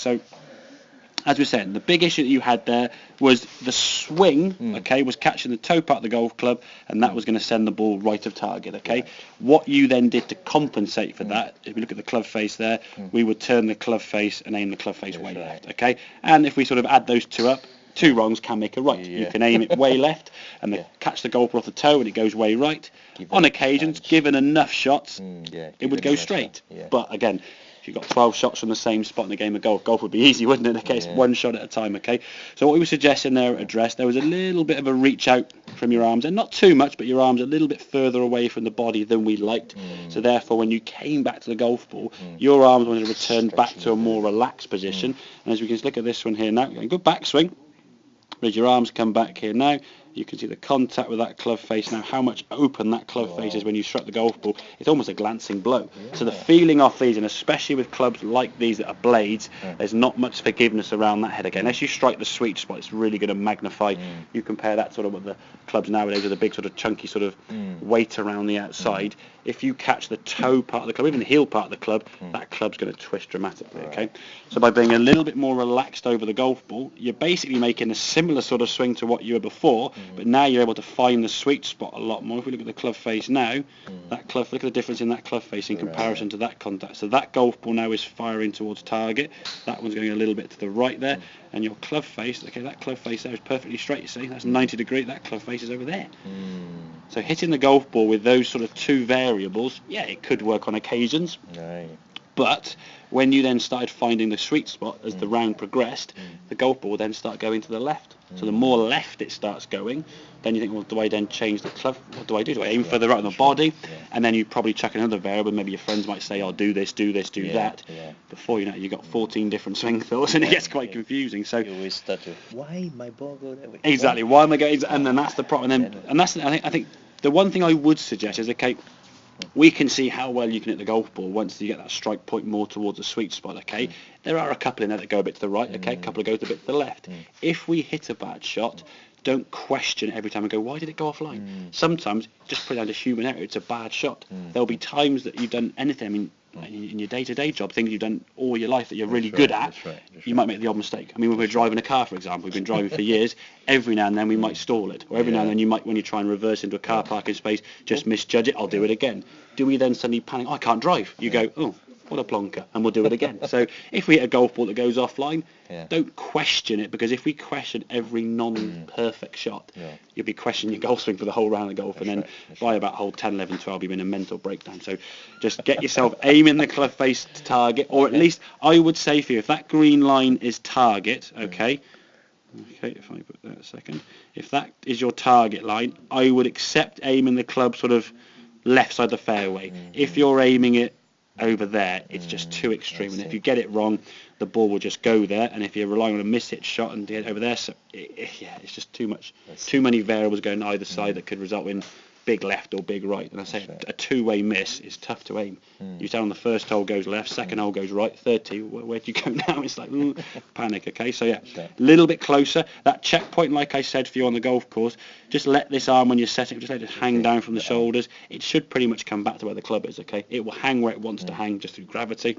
So, as we said, the big issue that you had there was the swing, okay, was catching the toe part of the golf club, and that was going to send the ball right of target, okay? What you then did to compensate for that, if we look at the club face there, we would turn the club face and aim the club face way left, okay? And if we sort of add those two up, two wrongs can make a right. You can aim it way left and catch the golf ball off the toe and it goes way right. On occasions, given enough shots, it would go straight. But again, if you've got 12 shots from the same spot in a game of golf would be easy, wouldn't it? Okay, it's one shot at a time, okay? So what we were suggesting there at address, there was a little bit of a reach out from your arms, and not too much, but your arms a little bit further away from the body than we liked. So therefore, when you came back to the golf ball, your arms wanted to return back to a more relaxed position. And as we can look at this one here now, good backswing. As your arms come back here now, you can see the contact with that club face now, how much open that club face is when you strike the golf ball. It's almost a glancing blow. So the feeling off these, and especially with clubs like these that are blades, there's not much forgiveness around that head again. Unless you strike the sweet spot, it's really going to magnify. You compare that sort of with the clubs nowadays with a big sort of chunky sort of weight around the outside. If you catch the toe part of the club, even the heel part of the club, that club's going to twist dramatically, okay? So by being a little bit more relaxed over the golf ball, you're basically making a similar sort of swing to what you were before, but now you're able to find the sweet spot a lot more. If we look at the club face now, that club, look at the difference in that club face in comparison to that contact. So that golf ball now is firing towards target. That one's going a little bit to the right there. And your club face, okay, that club face there is perfectly straight, you see. That's 90 degrees, that club face is over there. So hitting the golf ball with those sort of two variables, yeah, it could work on occasions. But when you then started finding the sweet spot as the round progressed, the golf ball will then start going to the left. So the more left it starts going, then you think, well, do I then change the club? What do I do? Do I aim further right on the body? And then you probably chuck another variable. Maybe your friends might say, oh, do this, do that. Before you know it, you've got 14 different swing thoughts, and it gets quite confusing. So you always start to, why my ball go that way? Exactly. Why am I going? And then that's the problem. And that's I think the one thing I would suggest is, okay, we can see how well you can hit the golf ball once you get that strike point more towards the sweet spot, okay? There are a couple in there that go a bit to the right, okay? A couple that go a bit to the left. If we hit a bad shot, don't question it every time and go, why did it go offline? Sometimes, just put it down to human error, it's a bad shot. There'll be times that you've done anything, I mean, in your day-to-day job, things you've done all your life that you're really good at, you might make the odd mistake. I mean, when we're driving a car, for example, we've been driving for years, every now and then we might stall it, or every now and then you might, when you try and reverse into a car parking space, just misjudge it, I'll do it again. Do we then suddenly panic, oh, I can't drive? You go, oh, what a plonker, and we'll do it again. So if we hit a golf ball that goes offline, don't question it, because if we question every non-perfect shot, you'll be questioning your golf swing for the whole round of golf, and then by about hole 10, 11, 12, you're in a mental breakdown. So just get yourself aiming the club face to target, or at least I would say for you, if that green line is target, okay, if I put that a second, if that is your target line, I would accept aiming the club sort of left side of the fairway. If you're aiming it over there, it's just too extreme, and if you get it wrong, the ball will just go there, and if you're relying on a miss-hit shot and get over there, so it's just too much, too many variables going either side that could result in big left or big right. And I say a two-way miss is tough to aim. You say on the first hole goes left, second hole goes right, third tee, where do you go now? It's like panic. Okay, so yeah, a little bit closer. That checkpoint, like I said for you on the golf course, just let this arm when you're setting, just let it hang down from the shoulders. It should pretty much come back to where the club is. Okay, it will hang where it wants to hang just through gravity.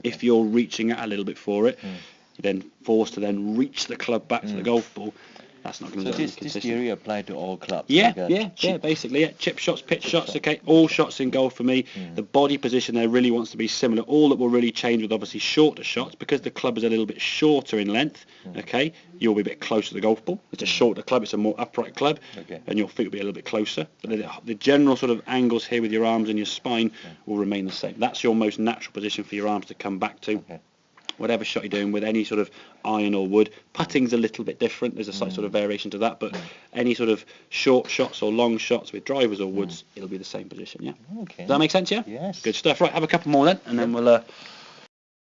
If you're reaching out a little bit for it, you're then forced to then reach the club back to the golf ball. That's not going to be consistent. This theory apply to all clubs? Basically, chip shots, pitch shots, okay, all shots in golf for me. The body position there really wants to be similar. All that will really change with obviously shorter shots, because the club is a little bit shorter in length, okay, you'll be a bit closer to the golf ball. It's a shorter club, it's a more upright club, and your feet will be a little bit closer. But the general sort of angles here with your arms and your spine will remain the same. That's your most natural position for your arms to come back to. Whatever shot you're doing with any sort of iron or wood. Putting's a little bit different, there's a slight sort of variation to that, but any sort of short shots or long shots with drivers or woods, it'll be the same position, Does that make sense, Yes. Good stuff. Right, have a couple more then, and then we'll